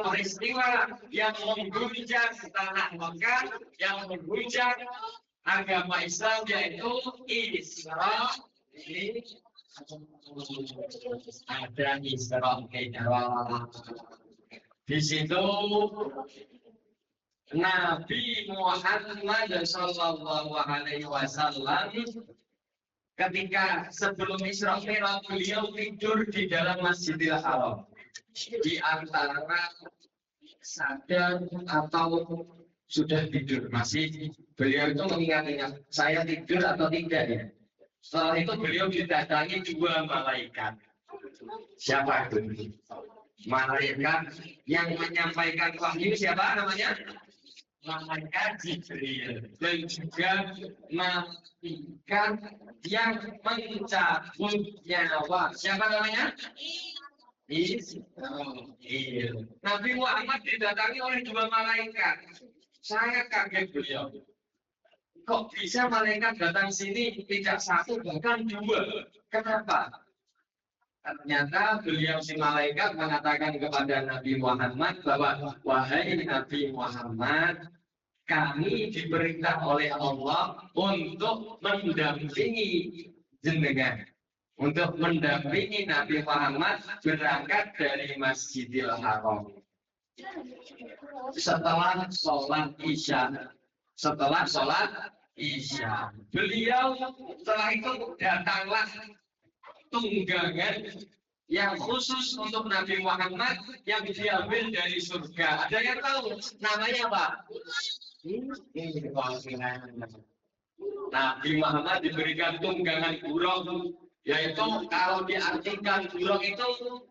peristiwa yang mengguncang tanah Mekah, yang mengguncang agama Islam, yaitu Isra. Ada Isra Mi'raj. Di situ Nabi Muhammad Shallallahu Alaihi Wasallam ketika sebelum Isra Mi'raj beliau tidur di dalam Masjidil Haram di antara sadar atau sudah tidur, masih beliau itu mengingat-ingat saya tidur atau tidak ya. Setelah itu beliau didatangi dua malaikat. Siapa itu? Malaikat yang menyampaikan wahyu siapa namanya? Malaikat Jibril. Dan juga malaikat yang mencabut nyawa. Siapa namanya? Israfil. Nabi Muhammad didatangi oleh dua malaikat. Saya kaget beliau. Kok bisa malaikat datang sini tidak satu bahkan dua? Kenapa? Ternyata beliau si malaikat mengatakan kepada Nabi Muhammad bahwa wahai Nabi Muhammad, kami diperintah oleh Allah untuk mendampingi jenengan, untuk mendampingi Nabi Muhammad berangkat dari Masjidil Haram. Setelah sholat Isya, beliau setelah itu datanglah tunggangan yang khusus untuk Nabi Muhammad yang diambil dari surga. Ada yang tahu namanya apa? Nabi Muhammad diberikan tunggangan burung, yaitu kalau diartikan burung itu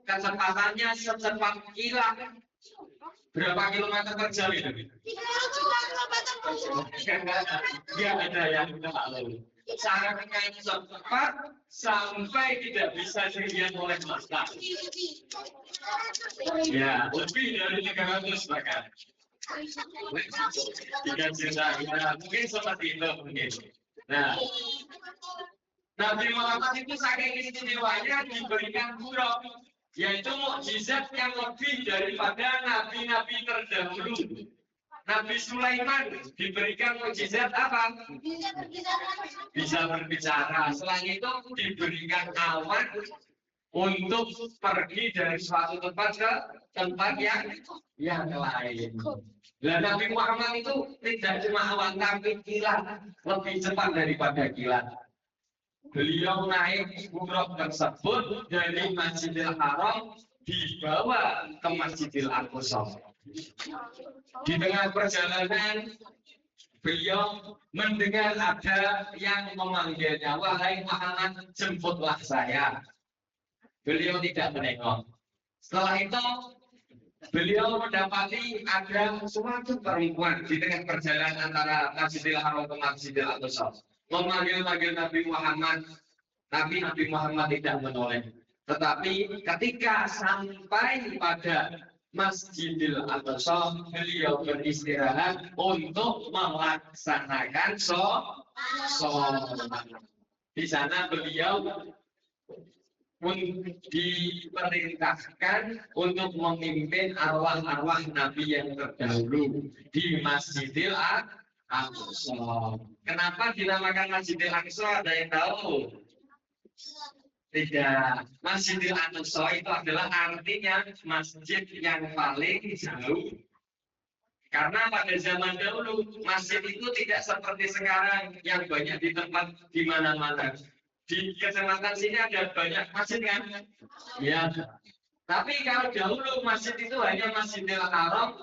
kecepatannya secepat kilat. Berapa kilometer per jam itu? 300 km. Ya ada yang tahu. Sangat cepat sampai tidak bisa dilihat oleh mata. Ya, lebih dari 300 bahkan. 3 juta, mungkin seperti itu mungkin. Nah, Nabi Muhammad itu saking istimewanya diberikan burung, yaitu mukjizat yang lebih daripada nabi-nabi terdahulu. Nabi Sulaiman diberikan mukjizat apa? Bisa berbicara. Selain itu diberikan awan untuk pergi dari suatu tempat ke tempat yang lain. Dan Nabi Muhammad itu tidak cuma awan tapi kilat, lebih cepat daripada kilat. Beliau naik buruk tersebut dari Masjidil Haram dibawa ke Masjidil Aqsa. Di tengah perjalanan beliau mendengar ada yang memanggilnya, wahai Muhammad, jemputlah saya. Beliau tidak menengok. Setelah itu beliau mendapati ada suatu perempuan di tengah perjalanan antara Masjidil Haram ke Masjidil Aqsa. Memanggil-manggil Nabi Muhammad. Nabi Muhammad tidak menoleh. Tetapi ketika sampai pada Masjidil Aqsa, beliau beristirahat untuk melaksanakan sholat. Di sana beliau pun diperintahkan untuk memimpin arwah-arwah Nabi yang terdahulu di Masjidil Aqsa. Kenapa dinamakan Masjidil Aqsa? Ada yang tahu? Tidak. Masjidil Aqsa itu adalah artinya masjid yang paling jauh. Karena pada zaman dahulu masjid itu tidak seperti sekarang yang banyak di tempat di mana-mana. Di kecamatan sini ada banyak masjid kan? Ya. Tapi kalau dahulu masjid itu hanya Masjidil Haram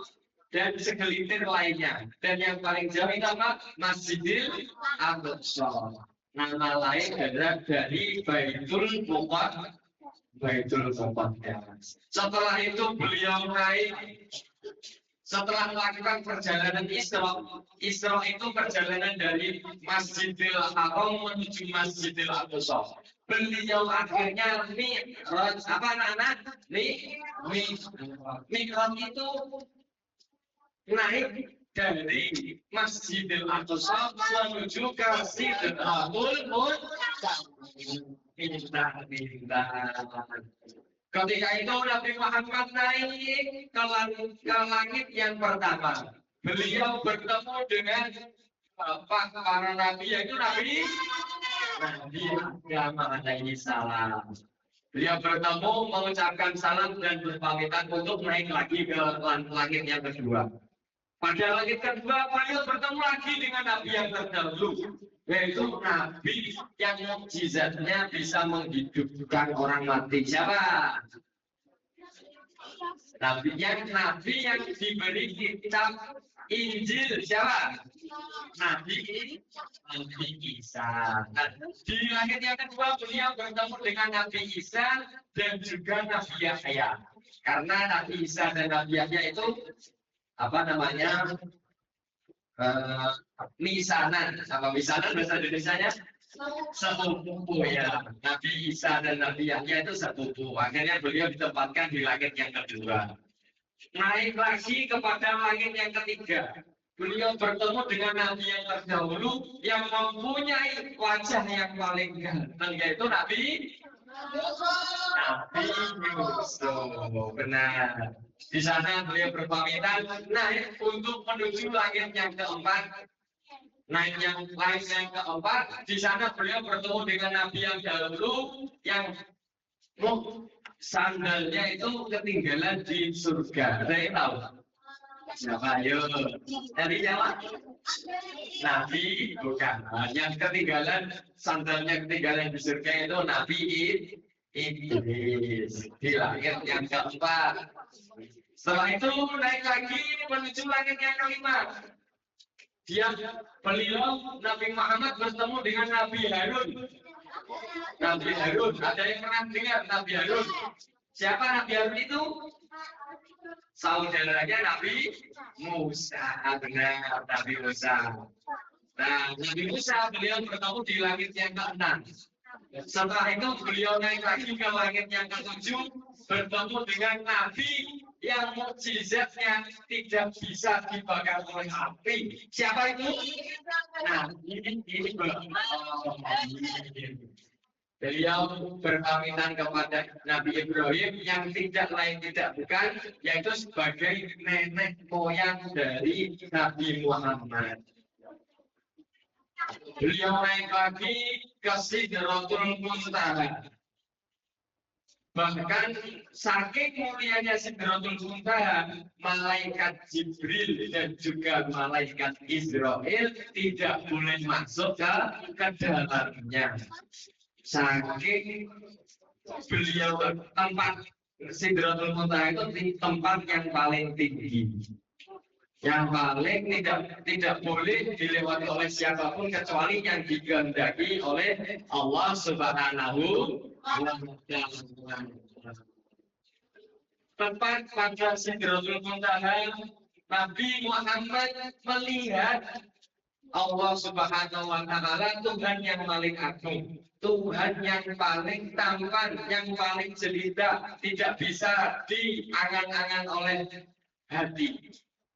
dan segelintir lainnya. Dan yang paling jauh itu apa? Masjidil Aqsa. Nama lain adalah dari Baitul Muqaddas. Setelah itu beliau naik. Setelah melakukan perjalanan Isra. Isra itu perjalanan dari Masjidil Haram menuju Masjidil Aqsa. Beliau akhirnya Mi'raj. Apa anak-anak? Mi'raj itu naik dari Masjidil Aqsa menuju ke Sidratul Muntaha. Ketika itu Nabi Muhammad naik ke langit yang pertama. Beliau bertemu dengan para nabi, yaitu Nabi Adam alaihi salam. Beliau bertemu, mengucapkan salam dan berpamitan untuk naik lagi ke langit yang kedua. Pada langit kedua, beliau bertemu lagi dengan Nabi yang terdahulu, yaitu Nabi yang mukjizatnya bisa menghidupkan orang mati. Siapa? Nabi yang diberi kitab Injil. Siapa? Nabi Isa. Nah, di langit yang kedua beliau bertemu dengan Nabi Isa dan juga Nabi Yahya. Karena Nabi Isa dan Nabi Yahya itu apa namanya? Misanan. Apa misanan bahasa Indonesianya? Sepupu ya. Nabi Isa dan Nabi Yahya itu sepupu. Akhirnya beliau ditempatkan di langit yang kedua. Naik lagi kepada langit yang ketiga. Beliau bertemu dengan Nabi yang terdahulu yang mempunyai wajah yang paling ganteng, yaitu Nabi Yusuf. Benar. Di sana beliau berpamitan naik untuk menuju langit yang keempat. Naik yang lain yang keempat, di sana beliau bertemu dengan Nabi yang dahulu yang sandalnya itu ketinggalan di surga. Ada yang tahu? Siapa? Ayo. Dari siapa? Nabi bukan. Yang ketinggalan, sandalnya ketinggalan di surga itu Nabi Idris. Di langit yang keempat. Setelah itu naik lagi menuju langit yang kelima. Beliau Nabi Muhammad bertemu dengan Nabi Harun. Nabi Harun, ada yang pernah dengar Nabi Harun? Siapa Nabi Harun itu? Saudaranya Nabi Musa. Benar, Nabi Musa. Nah, Nabi Musa beliau bertemu di langit yang ke-6. Setelah itu beliau naik lagi ke langit yang ke-7, bertemu dengan Nabi yang mukjizatnya tidak bisa dibakar oleh api. Siapa itu? Nah, ini beliau berpamitan kepada Nabi Ibrahim yang tidak lain tidak bukan, yaitu sebagai nenek moyang dari Nabi Muhammad. Beliau naik lagi ke Sidratul Muntaha. Bahkan saking mulianya Sidratul Muntaha, malaikat Jibril dan juga malaikat Israel tidak boleh masuk ke dalamnya. Saking beliau tempat Sidratul Muntaha itu tempat yang paling tinggi, yang paling tidak boleh dilewati oleh siapapun kecuali yang dikehendaki oleh Allah Subhanahu wa Ta'ala. Tempat pada Sidratul Muntaha, Nabi Muhammad melihat Allah Subhanahu wa Ta'ala, Tuhan yang paling agung, Tuhan yang paling tampan, yang paling jelita, tidak bisa diangan-angan oleh hati.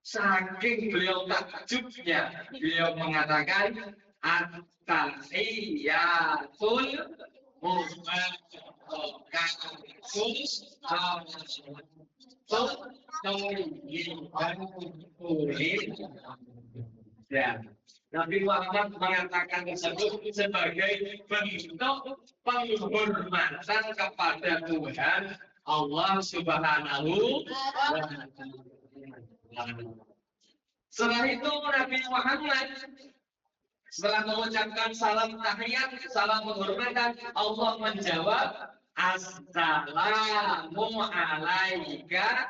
Saking beliau takjubnya, beliau mengatakan at-tahiyatul ya. Nabi Muhammad mengatakan tersebut sebagai bentuk penghormatan kepada Tuhan Allah Subhanahu wa Ta'ala. Setelah itu Nabi Muhammad setelah mengucapkan salam tahiyat, salam penghormatan, Allah menjawab, Assalamu alaika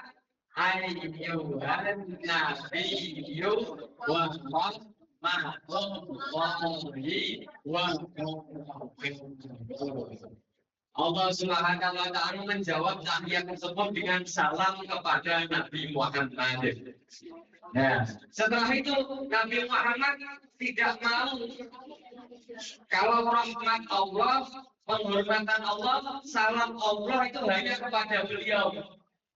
ayyuhan nabiyyu wa rahmatullahi wa barakatuh. Allah Subhanahu wa Ta'ala menjawab tahiyat tersebut dengan salam kepada Nabi Muhammad. Nah, setelah itu Nabi Muhammad tidak mau kalau rahmat Allah, penghormatan Allah, salam Allah itu hanya kepada beliau.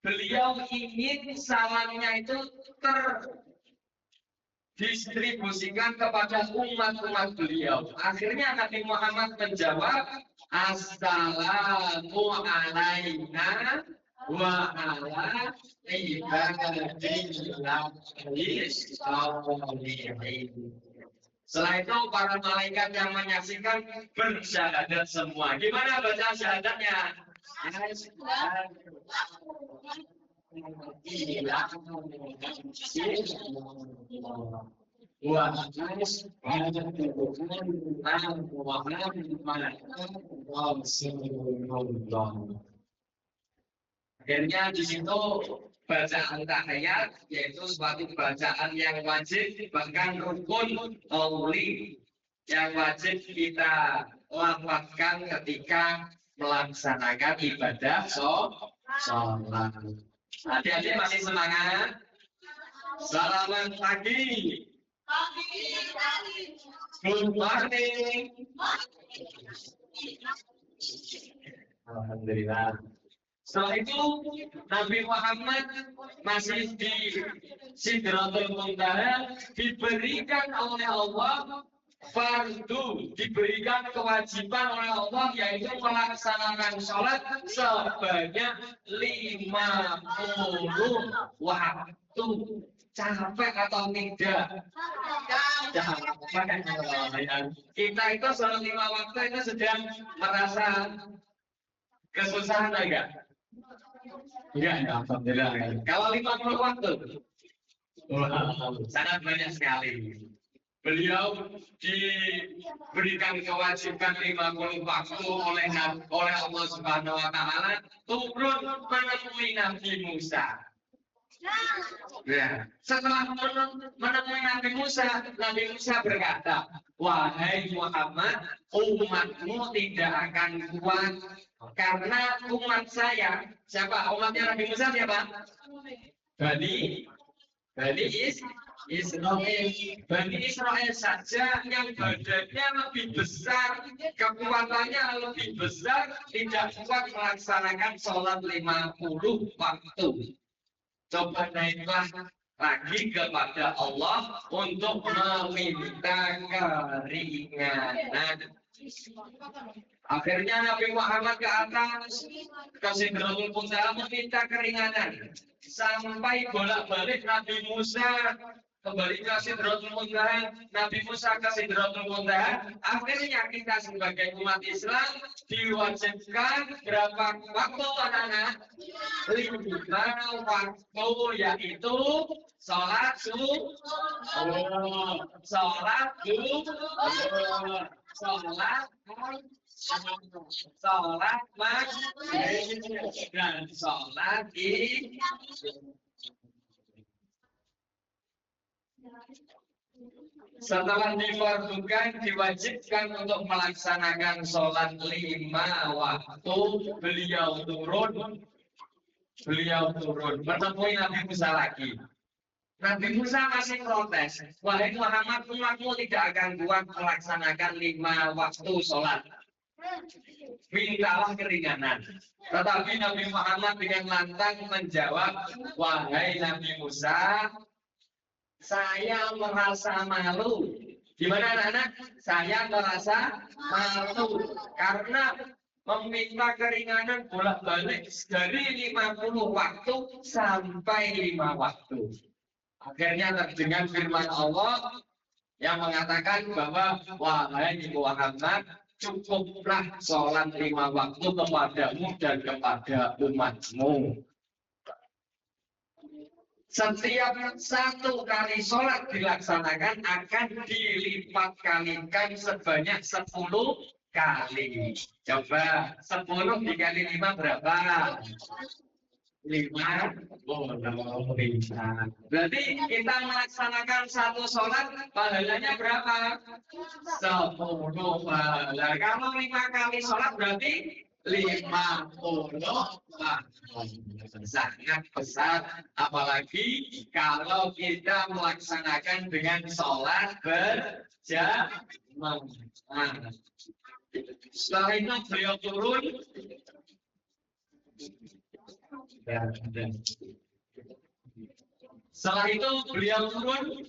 Beliau ingin salamnya itu terdistribusikan kepada umat-umat beliau. Akhirnya Nabi Muhammad menjawab, Assalamu alaina wa ala ibadillah sholihin. Setelah itu para malaikat yang menyaksikan bersyahadat semua. Gimana baca syahadatnya? Akhirnya di situ bacaan tahiyat yaitu suatu bacaan yang wajib bahkan rukun qauli yang wajib kita lafazkan ketika melaksanakan ibadah sholat. Adik-adik masih semangat? Selamat pagi. Good morning. Alhamdulillah. Setelah itu Nabi Muhammad masih di Sidratul Muntaha diberikan oleh Allah fardu, diberikan kewajiban oleh Allah yaitu melaksanakan sholat sebanyak 50 waktu. Capek atau tidak? Capek. Kita itu sholat 5 waktu itu sedang merasa kesusahan enggak? Enggak, alhamdulillah. Kalau 50 waktu, sangat banyak sekali. Beliau diberikan kewajiban 50 waktu oleh Allah Subhanahu wa taala turun menemui Nabi Musa. Ya. Setelah menemui Nabi Musa berkata, wahai Muhammad, umatmu tidak akan kuat karena umat saya. Siapa umatnya Nabi Musa siapa? Bani Israel. Bani Israel saja yang badannya lebih besar, kekuatannya lebih besar, tidak kuat melaksanakan sholat 50 waktu. Coba naiklah lagi kepada Allah untuk meminta keringanan. Akhirnya Nabi Muhammad ke atas ke Sidratul Muntaha meminta keringanan sampai bolak-balik Nabi Musa kembali ke Sidratul Muntaha, Nabi Musa ke Sidratul Muntaha. Akhirnya kita sebagai umat Islam diwajibkan berapa waktu anak-anak? 5 waktu, yaitu sholat subuh, sholat maghrib dan sholat isya. Setelah difardukan, diwajibkan untuk melaksanakan sholat 5 waktu, beliau turun menemui Nabi Musa lagi. Nabi Musa masih protes, wahai Muhammad, umatmu tidak akan kuat melaksanakan 5 waktu sholat. Mintalah keringanan. Tetapi Nabi Muhammad dengan lantang menjawab, wahai Nabi Musa, saya merasa malu. Gimana anak-anak? Saya merasa malu karena meminta keringanan bolak-balik dari 50 waktu sampai 5 waktu. Akhirnya terdengar firman Allah yang mengatakan bahwa wahai Muhammad, cukuplah sholat 5 waktu kepadamu dan kepada umatmu. Setiap 1 kali sholat dilaksanakan akan dilipat kalikan sebanyak 10 kali. Coba 10 dikali 5 berapa? 5. Berarti kita melaksanakan 1 sholat pahalanya berapa? 10 pahala. Kalau 5 kali sholat berarti 50 sangat besar, apalagi kalau kita melaksanakan dengan sholat berjamaah. Setelah itu beliau turun. Setelah itu beliau turun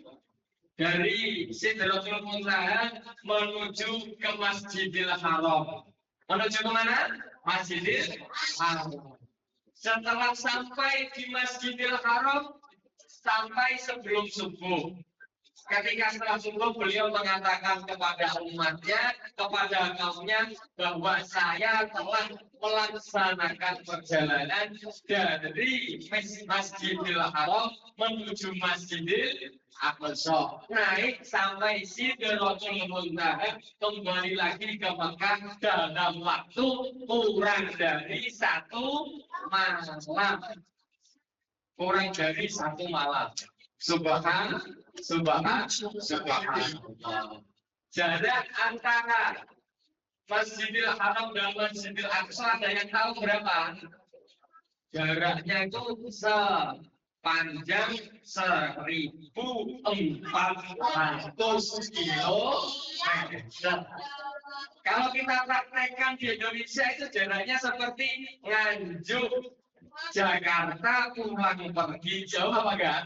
dari Sidratul Muntaha menuju ke Masjidil Haram. Menuju kemana? Masjidil Haram. Setelah sampai di Masjidil Haram, sampai sebelum subuh. Ketika setelah subuh beliau mengatakan kepada umatnya, kepada kaumnya, bahwa saya telah melaksanakan perjalanan dari Masjidil Haram menuju Masjidil Aqsa, naik sampai Sidratul Muntaha, kembali lagi ke Mekah dalam waktu kurang dari 1 malam. Kurang dari 1 malam. Subhanallah. Jarak antara Masjidil Haram dan Masjidil Aqsa ada yang tahu berapa? Jaraknya itu sepanjang 1.400 kilometer. Kalau kita praktekkan di Indonesia itu jaraknya seperti Nganjuk Jakarta pulang pergi, jauh apa enggak?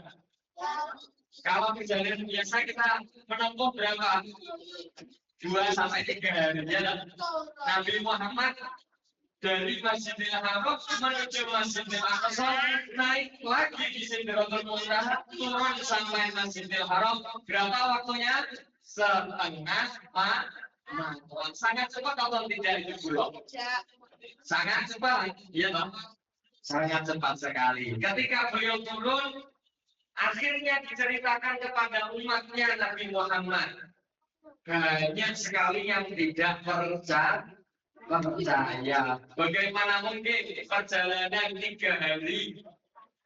Kalau perjalanan biasa kita menempuh berapa? 2 sampai 3 hari. Ya, Nabi Muhammad dari Masjidil Haram menuju Masjidil Aqsa, naik lagi di Sidratul Muntaha, turun sampai Masjidil Haram. Berapa waktunya? Setengah malam. Sangat cepat atau tidak itu, Bu? Sangat cepat, iya toh? Sangat cepat sekali. Ketika beliau turun, akhirnya diceritakan kepada umatnya Nabi Muhammad. Banyak sekali yang tidak percaya. Bagaimana mungkin perjalanan 3 hari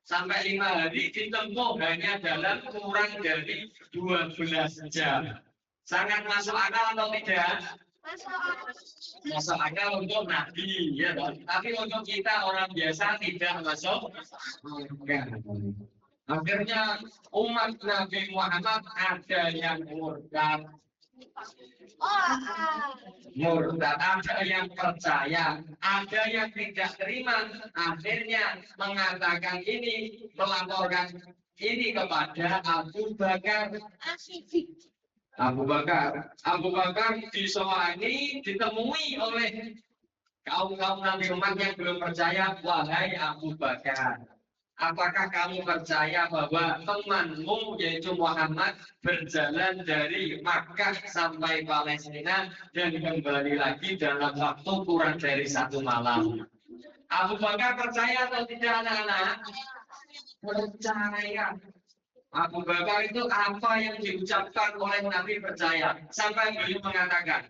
sampai 5 hari ditempuh hanya dalam kurang dari 12 jam. Sangat masuk akal atau tidak? Masuk akal untuk Nabi, ya, tapi untuk kita orang biasa tidak masuk akal. Akhirnya umat Nabi Muhammad ada yang murtad, ada yang percaya, ada yang tidak terima. Akhirnya mengatakan ini, melaporkan ini kepada Abu Bakar. Abu Bakar disowani, ditemui oleh kaum Nabi Muhammad yang belum percaya. Wahai Abu Bakar, apakah kamu percaya bahwa temanmu yaitu Muhammad berjalan dari Makkah sampai Palestina dan kembali lagi dalam waktu kurang dari 1 malam? Abu Bakar percaya atau tidak, anak-anak? Percaya. Abu Bakar itu apa yang diucapkan oleh Nabi percaya. Sampai beliau mengatakan,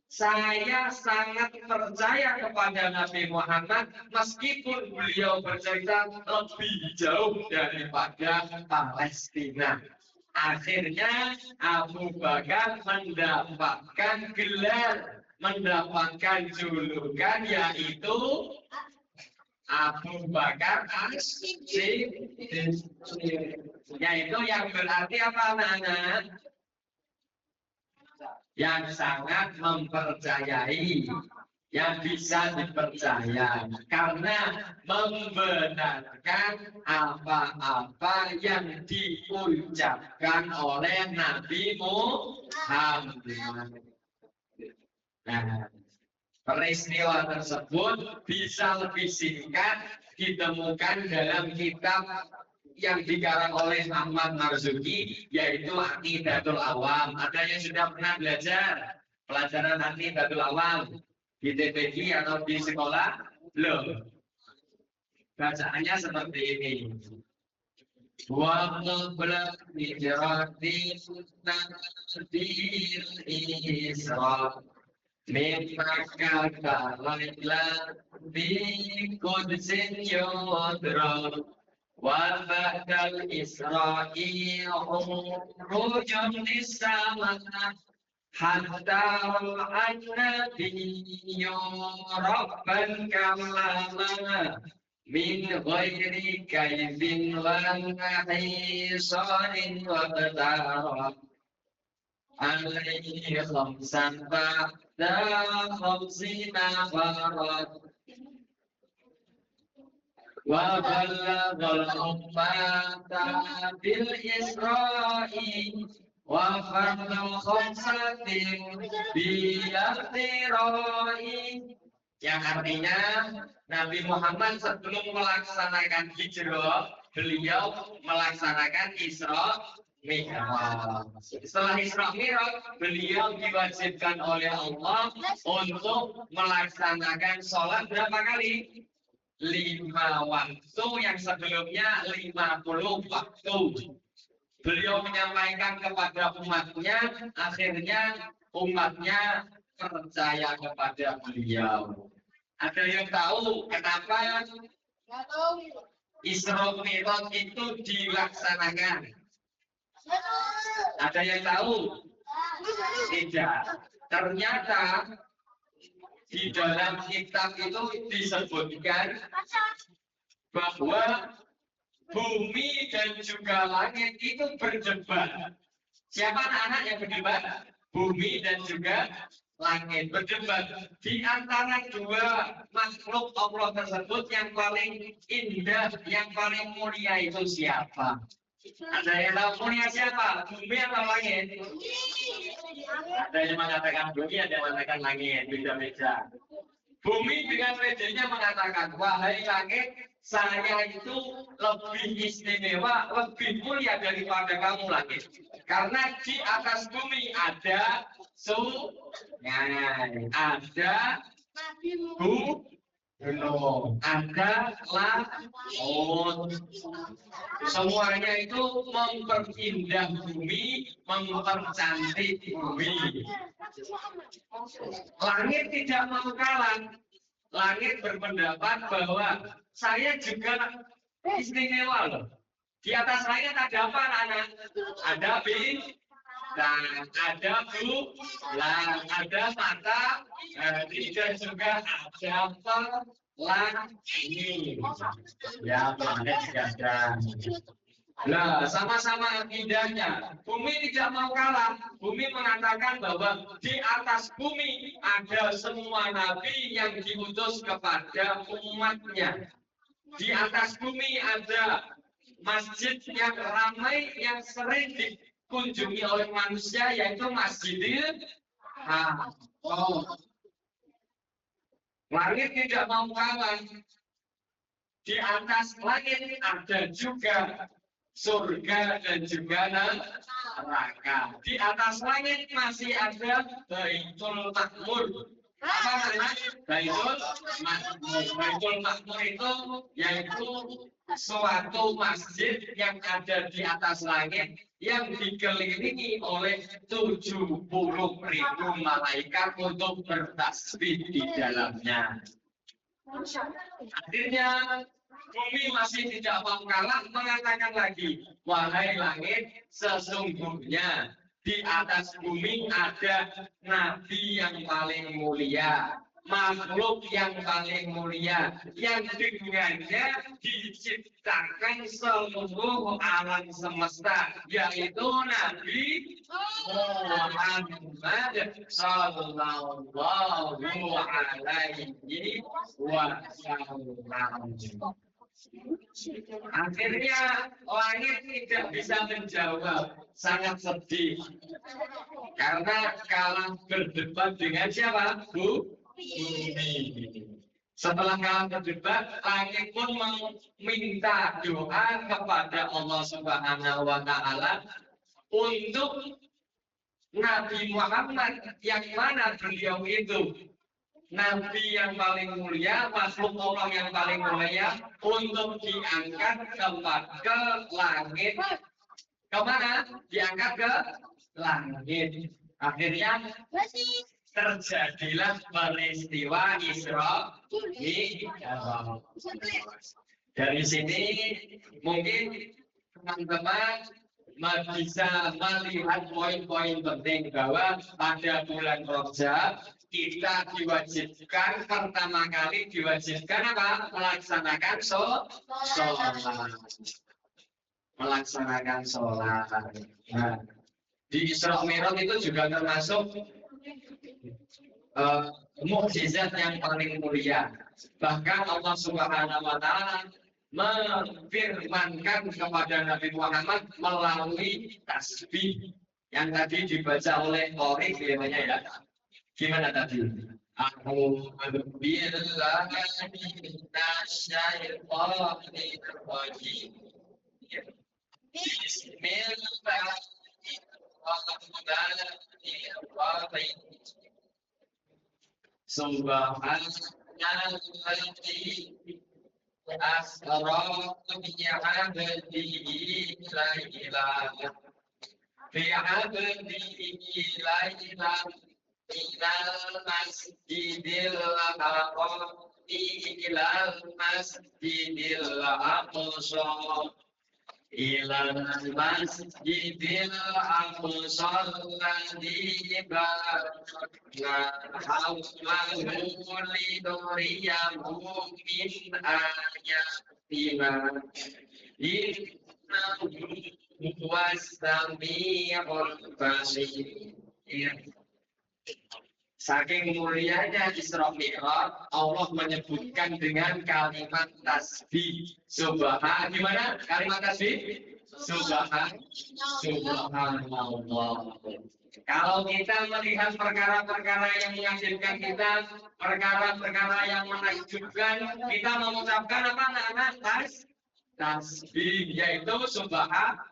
saya sangat percaya kepada Nabi Muhammad meskipun beliau bercerita lebih jauh daripada Palestina. Akhirnya Abu Bakar mendapatkan gelar, mendapatkan julukan, yaitu Abu Bakar As-Siddiq, yaitu yang berarti apa, anak-anak? Yang sangat mempercayai, yang bisa dipercaya karena membenarkan apa-apa yang diucapkan oleh Nabi Muhammad. Nah, peristiwa tersebut bisa lebih singkat ditemukan dalam kitab yang dikarang oleh Ahmad Marzuki, yaitu Aqidatul Awam. Ada yang sudah pernah belajar pelajaran Aqidatul Awam di TPI atau di sekolah? Belum. Bacaannya seperti ini. Wa qabla hijrati nabil Isra min Makkah laila bi qudsin yudra wa ba'dal Isra'i rujum nisama hatta an-nabiyyu rabban kalama min ghairi kaifin wa hisanin wa qadara alaihi khamsan ba'da khamsina farat wa balaghal ummata bil Isra'i wa fardhu khamsatin biyakhtiroi, yang artinya Nabi Muhammad sebelum melaksanakan hijrah, beliau melaksanakan Isra Mi'raj. Setelah Isra Mi'raj, beliau diwajibkan oleh Allah untuk melaksanakan sholat berapa kali? 5 waktu, yang sebelumnya 50 waktu. Beliau menyampaikan kepada umatnya, akhirnya umatnya percaya kepada beliau. Ada yang tahu kenapa Isra Mi'raj itu dilaksanakan? Ada yang tahu? Tidak. Ternyata di dalam kitab itu disebutkan bahwa bumi dan juga langit itu berdebat. Siapa anak-anak yang berdebat? Bumi dan juga langit berdebat. Di antara dua makhluk Allah tersebut yang paling indah, yang paling mulia itu siapa? Ada yang tahu mulia siapa? Bumi atau langit? Ada yang mengatakan bumi, ada yang mengatakan langit. Beda-beda. Bumi dengan bedanya mengatakan, wahai langit, saya itu lebih istimewa, lebih mulia daripada kamu langit. Karena di atas bumi ada sungai, ada gunung, ada laut. Semuanya itu memperindah bumi, mempercantik bumi. Langit tidak mau kalah. Langit berpendapat bahwa saya juga istimewa loh. Di atas langit ada apa, anak? Ada bintang, ada bulan, ada matahari, dan juga ada pelangi. Ya, planet juga ada. Nah, sama-sama akidahnya. Bumi tidak mau kalah. Bumi mengatakan bahwa di atas bumi ada semua nabi yang diutus kepada umatnya. Di atas bumi ada masjid yang ramai, yang sering dikunjungi oleh manusia, yaitu Masjidil Haram. Langit tidak mau kalah. Di atas langit ada juga surga dan juga neraka. Di atas langit masih ada Baitul Ma'mur. Apa namanya? Baitul Ma'mur. Baitul Ma'mur itu yaitu suatu masjid yang ada di atas langit yang dikelilingi oleh 70.000 malaikat untuk bertasbih di dalamnya. Akhirnya bumi masih tidak mau kalah, mengatakan lagi, wahai langit, sesungguhnya di atas bumi ada nabi yang paling mulia, makhluk yang paling mulia, yang dengannya diciptakan seluruh alam semesta, yaitu Nabi Muhammad sallallahu alaihi wasallam. Akhirnya langit tidak bisa menjawab, sangat sedih. Karena kalah berdebat dengan siapa? Bumi. Setelah kalah berdebat, langit pun meminta doa kepada Allah Subhanahu wa Ta'ala untuk Nabi Muhammad, yang mana beliau itu Nabi yang paling mulia, makhluk Allah yang paling mulia, untuk diangkat ke langit. Kemana? Diangkat ke langit. Akhirnya terjadilah peristiwa Isra Mi'raj. Dari sini mungkin teman-teman bisa melihat poin-poin penting bahwa pada bulan Rajab kita diwajibkan, pertama kali diwajibkan apa? Melaksanakan sholat. Melaksanakan sholat. Nah, di Isra Mi'raj itu juga termasuk mukjizat yang paling mulia. Bahkan Allah Subhanahu wa Ta'ala memfirmankan kepada Nabi Muhammad melalui tasbih. Yang tadi dibaca oleh Tori namanya ya. Gimana tadi? A'udzu billahi minasyaitonir rajim. Bismillahirrahmanirrahim. Subhanalladzi asra bi'abdihi laylan minal masjidil haram ilal masjidil aqsa ilal masjidil aqsa alladzi barakna hawlahu linuriyahu min ayatina innahu huwas samiul basir. Saking mulianya Isra Mi'raj, Allah menyebutkan dengan kalimat tasbih. Gimana kalimat tasbih? Subhanallah. Kalau kita melihat perkara-perkara yang menghasilkan kita, perkara-perkara yang menakjubkan, kita mengucapkan apa anak-anak? Tasbih, yaitu subhanallah.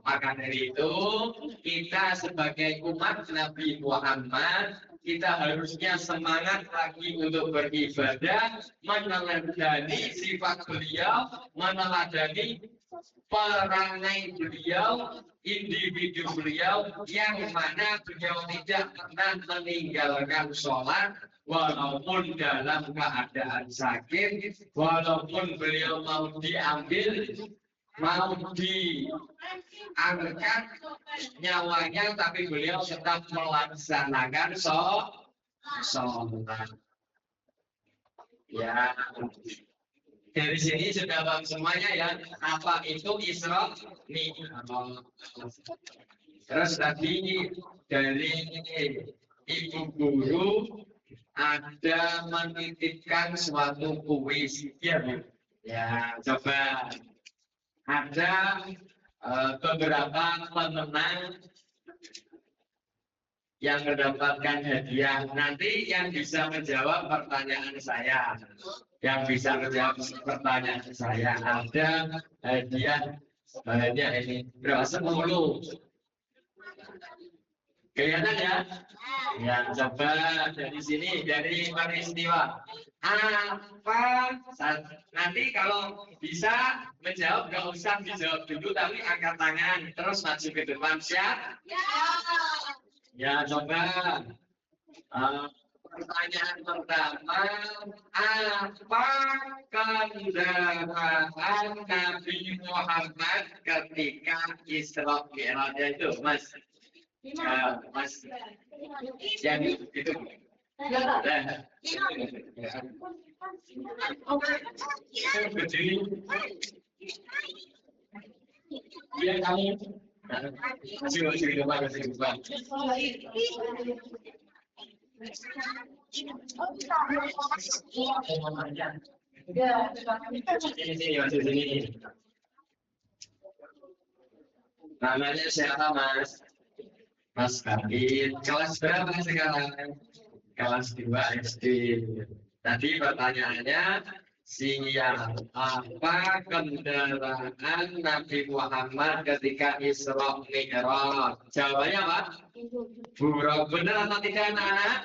Maka dari itu kita sebagai umat Nabi Muhammad, kita harusnya semangat lagi untuk beribadah, meneladani sifat beliau, meneladani perangai beliau, individu beliau, yang mana beliau tidak pernah meninggalkan sholat walaupun dalam keadaan sakit, walaupun beliau mau diambil, mau diangkat nyawanya, tapi beliau tetap melaksanakan sholat. Ya, dari sini sudah paham semuanya ya, apa itu Isra Mi'raj. Terus tadi dari ibu guru ada menitipkan suatu kuis, ya, ya coba. Ada beberapa pemenang yang mendapatkan hadiah. Nanti yang bisa menjawab pertanyaan saya, ada hadiah ini berapa? 10. Kelihatan ya? Ya, coba dari sini, dari peristiwa. Apa? Nanti kalau bisa menjawab, nggak usah dijawab dulu, tapi angkat tangan, terus maju ke depan. Siap? Ya, coba. Pertanyaan pertama, apa kendaraan Nabi Muhammad ketika Isra Mi'raj itu, Mas? Ya, Mas. Yang itu. Ya, kamu. Sini. Namanya siapa, Mas? Mas Kabir. Kelas berapa sekarang? Kelas 2 SD. Tadi pertanyaannya, apa kendaraan Nabi Muhammad ketika Isra Mi'raj? Jawabannya apa? Buruk. Benar atau tidak, anak-anak?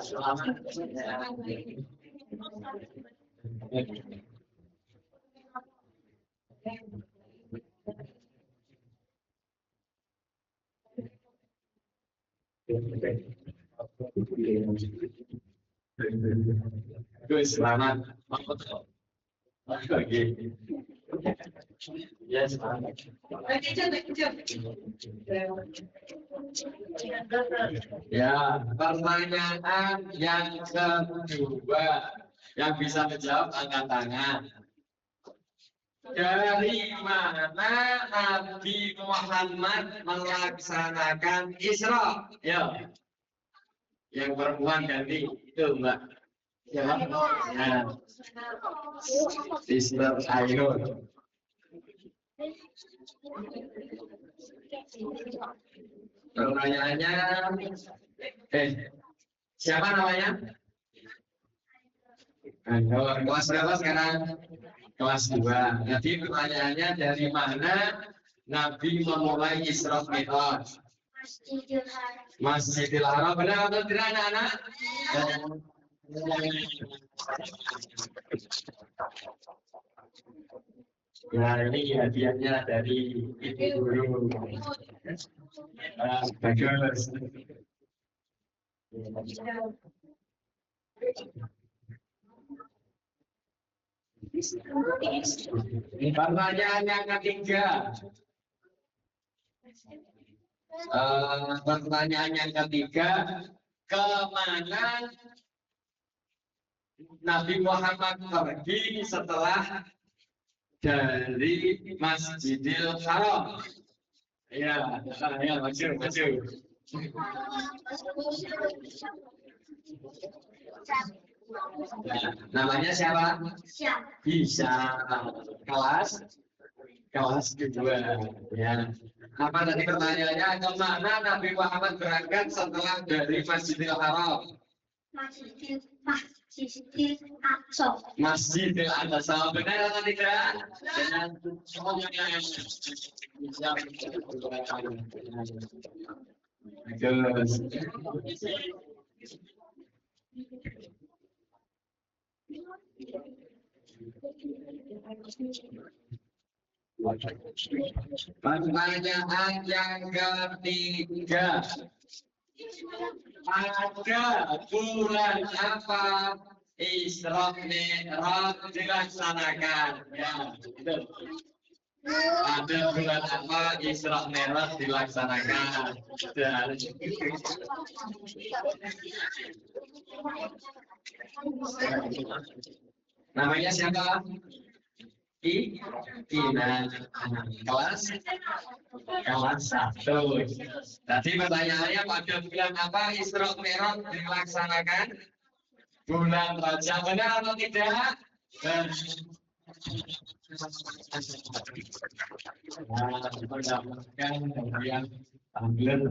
Selamat. Ya, selamat. Ya, pertanyaan yang kedua, yang bisa menjawab angkat tangan. Dari mana Nabi Muhammad melaksanakan Isra? Ya, yang perempuan ganti itu, Mbak. Siapa? Nah, Sister Ainul. Pertanyaannya, siapa namanya? Kelas berapa sekarang? Kelas 2. Jadi pertanyaannya, dari mana Nabi memulai Isra Mi'raj? Masjidil Haram. Benar atau tidak anak-anak? Nah, ini hadiahnya dari ibu guru. Bagus. Pertanyaan yang ketiga. Pertanyaan yang ketiga, kemana Nabi Muhammad pergi setelah dari Masjidil Haram? Ya, maju. Namanya siapa? Bisa. Kelas kedua. Ya. Apa tadi pertanyaannya? Kemana Nabi Muhammad berangkat setelah dari Masjidil Haram? Masjidil Aqsa. Benar atau tidak? Bagus. Pertanyaan yang ketiga. Pada bulan apa Isra Mi'raj dilaksanakan? Ya, betul. Pada bulan apa Isra Mi'raj dilaksanakan? Namanya siapa? Ina. Kelas 1. Tadi pertanyaannya, pada bulan apa Isra Mi'raj dilaksanakan? Bulan Rajab. Benar atau tidak? Mendapatkan yang tampil.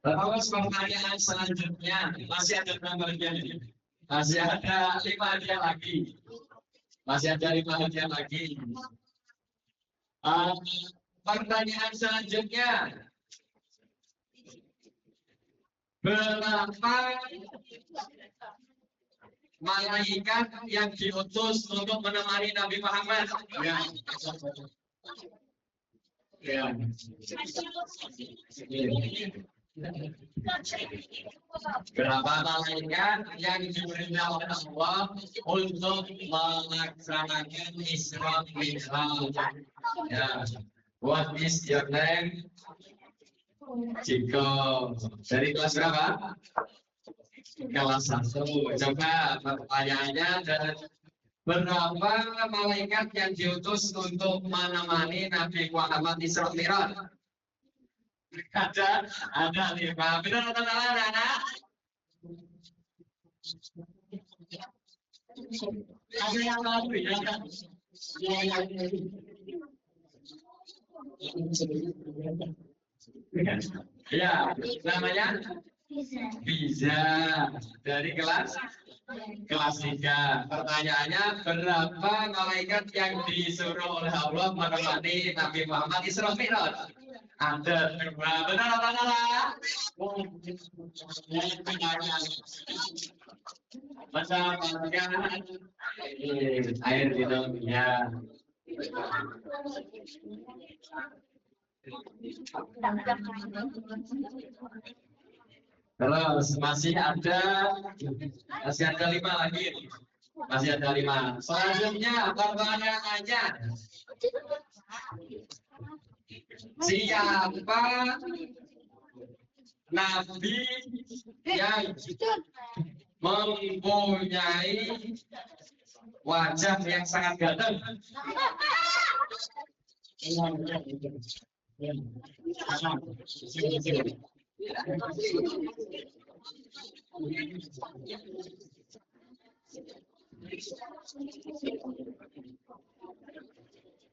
Terus pertanyaan selanjutnya, masih ada nomornya ini. Masih ada 5 hadiah lagi. Pertanyaan selanjutnya, berapa malaikat yang diutus untuk menemani Nabi Muhammad? Ya. Berapa malaikat yang diperintah oleh Allah untuk melaksanakan Isra Mi'raj? Ya. What is your name? Jiko. Dari kelas berapa? Kelas 1. Coba pertanyaannya, dan berapa malaikat yang diutus untuk menemani Nabi Muhammad Isra Mi'raj? Ada 5. Benar atau salah, anak-anak? Ada yang lalu ya? Ya, namanya Bisa. Dari kelas 3. Pertanyaannya, berapa malaikat yang disuruh oleh Allah menemani Nabi Muhammad Isra Mi'raj? Ada 2. Benar atau salah? Masa air minum ya. Terus masih ada 5 lagi. Selanjutnya pertanyaannya, siapa nabi yang mempunyai wajah yang sangat ganteng.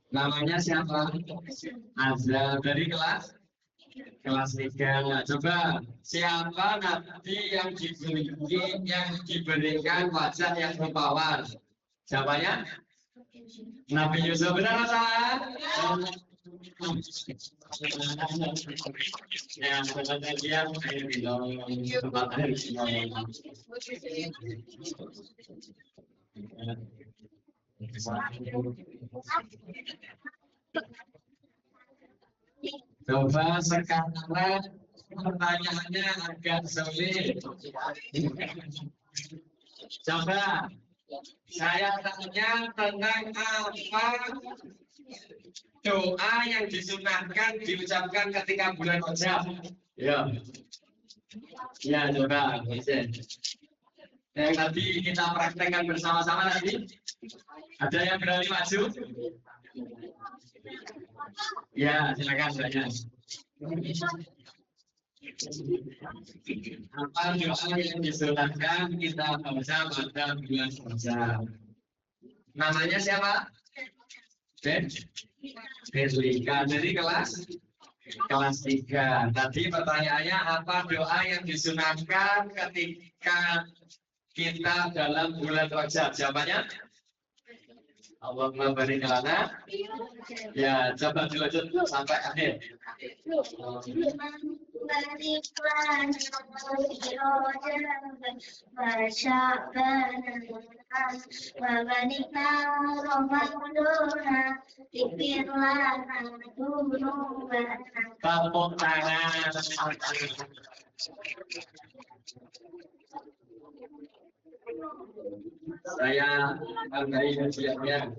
Namanya siapa? Azza, dari kelas 3. Coba, siapa nabi yang diberikan wajah yang rupawan? Siapanya? Nabi Yusuf. Benar atau salah? Coba sekarang pertanyaannya agak sulit. Coba saya tanya tentang apa doa yang disunahkan diucapkan ketika bulan Rajab. Ya, ya coba. Yang tadi kita praktekkan bersama-sama tadi. Ada yang berani maju? Ya, silakan saja. Apa doa yang disunahkan kita baca pada bulan Rajab? Namanya siapa? Berlika, dari kelas 3. Tadi pertanyaannya apa doa yang disunahkan ketika kita dalam bulan Rajab? Jawabannya Allahumma barik lana. Ya, coba dilanjut sampai akhir. Tepuk tangan. Saya hargai kajiannya.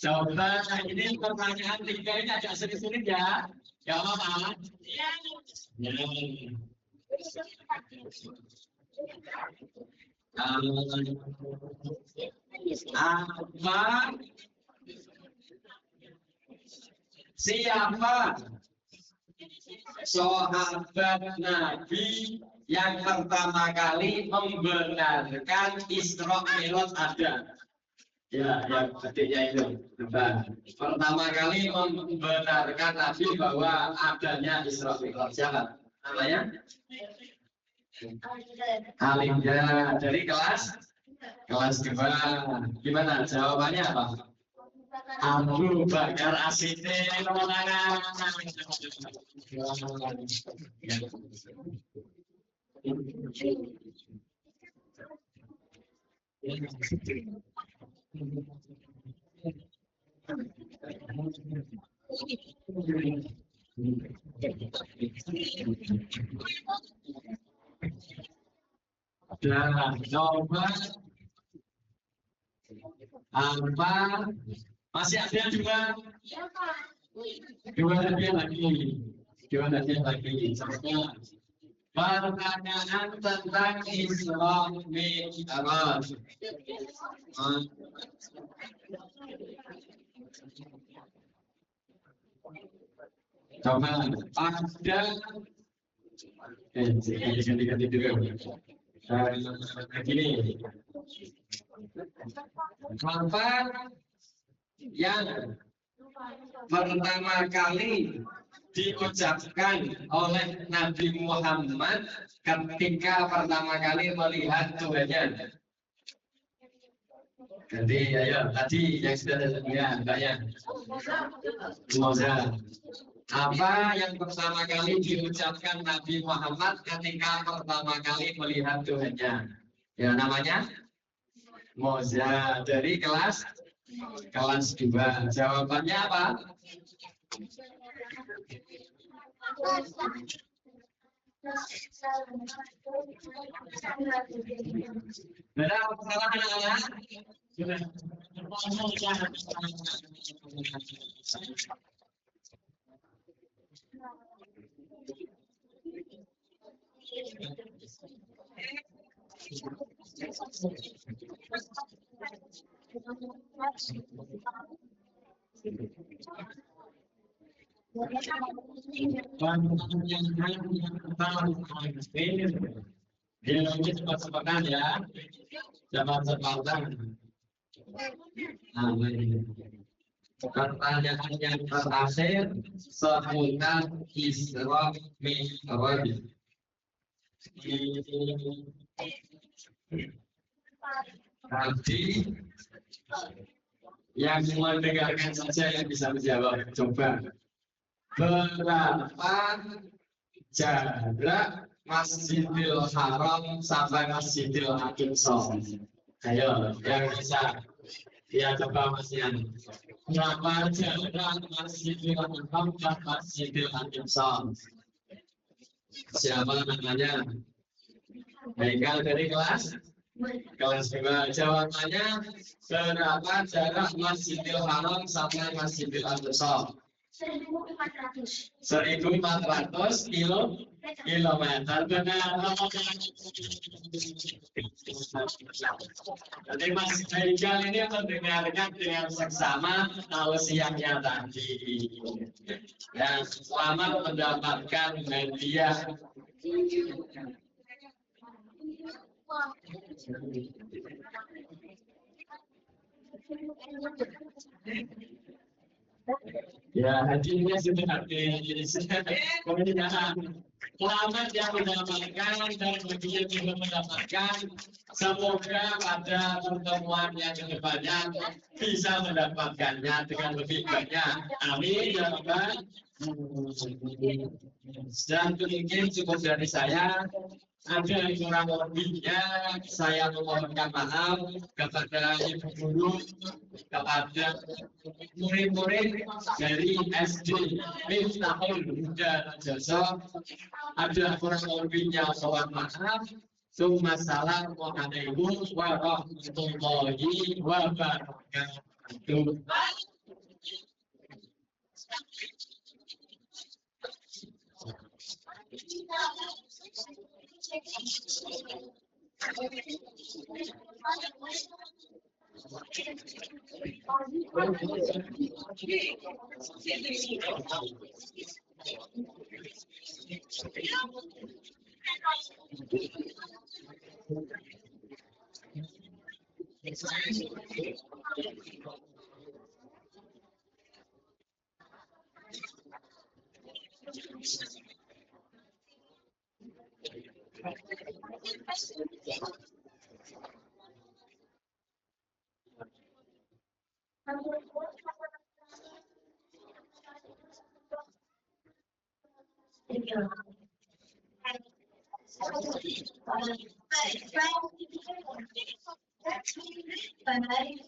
Coba ini pertanyaan 3 ini agak sulit-sulit ya. Gak apa-apa. Ya. Apa siapa sahabat Nabi yang pertama kali membenarkan Isra Mi'raj ada? Ya, yang ketiknya itu. Pertama kali membenarkan Nabi bahwa adanya Isra Mi'raj. Siapa namanya? Alinda, dari kelas 2. Gimana jawabannya apa? Abu Bakar As-Siddiq. Dan coba apa masih ada dua hadiah lagi sebenarnya pertanyaan tentang Isra Mi'raj. Coba ada ganti dulu. Begini, apa yang pertama kali diucapkan oleh Nabi Muhammad ketika pertama kali melihat Tuhannya? Jadi, ayo tadi yang sudah tanya, Moza. Apa yang pertama kali diucapkan Nabi Muhammad ketika pertama kali melihat Tuhannya? Ya, namanya Moza, dari kelas 2. Jawabannya apa? Ada kesalahan anak-anak? Dia cepat-cepatan ya, cepat-cepatan. Pertanyaan yang terakhir seputar Isra Mi'raj. Tadi yang mendengarkan saja yang bisa menjawab. Coba, berapa jarak Masjidil Haram sampai Masjidil Aqsa? Ayo, yang bisa. Ya, coba Mas Yan. Berapa jarak Masjidil Haram dan Masjidil Aqsa? Siapa namanya? Haikal dari kelas 2. Jawabannya berapa jarak Masjidil Haram sampai Masjidil Aqsa? 1.400 kilometer. Benar. Jadi Mas Haikal ini mendengarkan dengan seksama tausiahnya tadi. Dan selamat mendapatkan hadiah. Ya, hadiahnya sudah habis. Selamat yang mendapatkan dan bagi yang belum mendapatkan. Semoga pada pertemuan yang kedepannya bisa mendapatkannya dengan lebih banyak. Amin ya Rabbal. Dan mungkin cukup dari saya. Ada kurang lebihnya saya memohonkan maaf kepada ibu guru, kepada murid-murid dari SD Miftahul Huda Joso. Ada kurang lebihnya mohon maaf. Wassalamualaikum warahmatullahi wabarakatuh.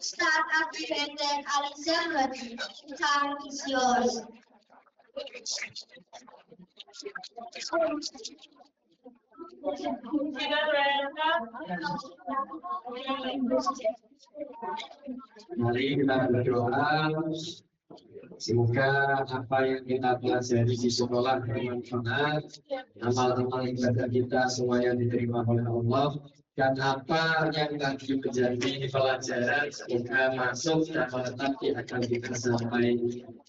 Start activated. Alexander, time is yours. Mari kita berdoa. Semoga apa yang kita pelajari di sekolah bermanfaat, amal-amal ibadah kita semuanya diterima oleh Allah, dan apa yang tadi menjadi pelajaran semoga masuk dan menetap di akal kita sampai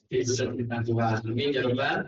di sudut kita tua. Amin ya Rabbal.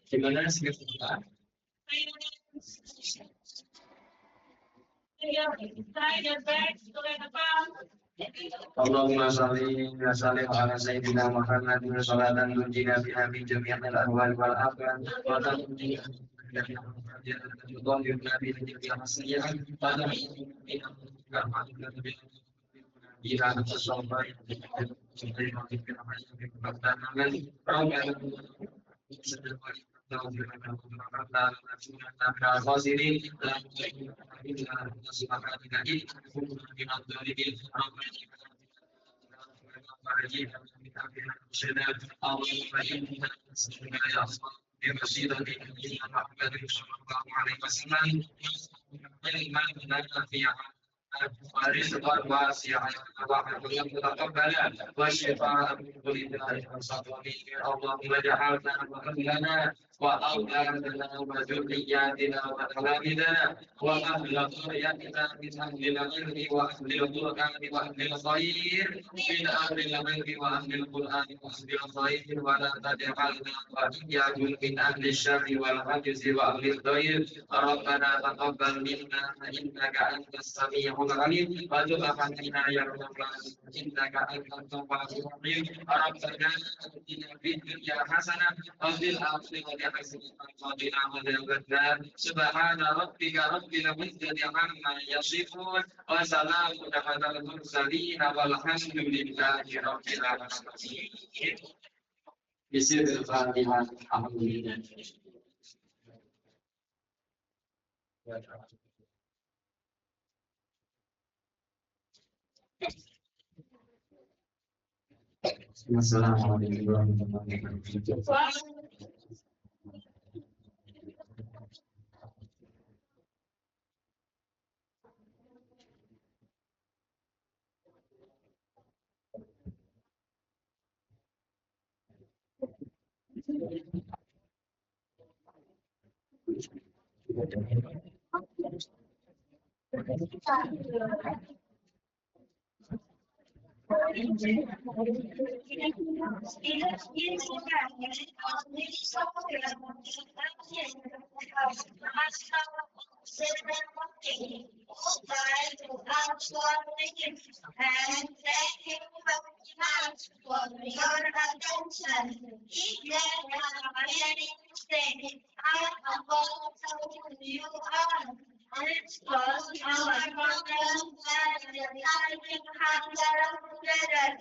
Gimana sih Pak? Saya back ke depan. Allahumma salli wa sallim ala sayyidina Muhammad wa salatan tunjina biha min jami'il ahwal wal afat wa tanjina ورزقا واسعا وحفظا متقبلا وشفاء من كل داء وسقم اللهم اجعلنا واهلنا واولادنا وذرياتنا وتلاميذنا واهل قريتنا من اهل العلم واهل القران واهل الخير من اهل العلم واهل القران واهل الخير ولا تجعلنا واياهم من اهل الشر والعجز واهل الخير ربنا تقبل منا انك انت السميع العليم وتب علينا يا رب العالمين انك انت التواب الرحيم ربنا اتنا في الدنيا حسنه وفي الاخره حسنه وقنا عذاب النار سبحان ربك رب العزه عما يصفون وسلام على المرسلين والحمد لله رب العالمين. بسم الفاتحه الحمد لله. Assalamualaikum warahmatullahi wabarakatuh. And thank you very much for your attention. If there are any mistakes, I apologize to you all. Let's close our program and uniting hands together.